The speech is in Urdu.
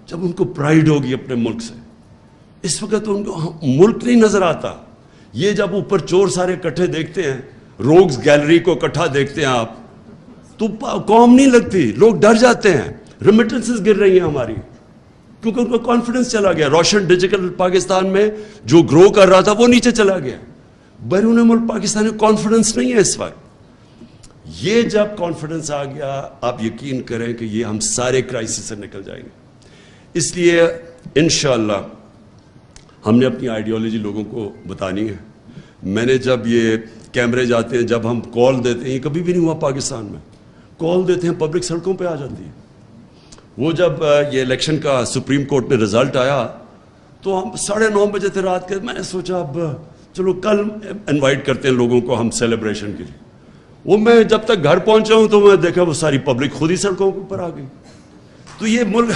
جب ان کو پرائڈ ہوگی اپنے ملک سے. اس وقت ان کو ملک نہیں نظر آتا. یہ جب اوپر چور سارے اکٹھے دیکھتے ہیں, روگز گیلری کو اکٹھا دیکھتے ہیں آپ, تو قوم نہیں لگتی, لوگ ڈر جاتے ہیں. ریمیٹنسز گر رہی ہیں ہماری, کیونکہ ان کو کانفیڈنس چلا گیا. روشن ڈیجیٹل پاکستان میں جو گرو کر رہا تھا وہ نیچے چلا گیا. بیرون ملک پاکستان میں کانفیڈنس نہیں ہے اس وقت. یہ جب کانفیڈنس آ گیا, آپ یقین کریں کہ یہ ہم سارے کرائسس سے نکل جائیں گے. اس لیے انشاءاللہ ہم نے اپنی آئیڈیالوجی لوگوں کو بتانی ہے. میں نے جب یہ کیمرے جاتے ہیں, جب ہم کال دیتے ہیں, یہ کبھی بھی نہیں ہوا پاکستان میں, کال دیتے ہیں پبلک سڑکوں پہ آ جاتی ہے. وہ جب یہ الیکشن کا سپریم کورٹ میں رزلٹ آیا تو ہم 9:30 بجے تھے رات کے. میں نے سوچا اب چلو کل انوائٹ کرتے ہیں لوگوں کو ہم سیلیبریشن کے لیے. وہ میں جب تک گھر پہنچا ہوں تو میں دیکھا وہ ساری پبلک خود ہی سڑکوں کے اوپر آ گئی. تو یہ ملک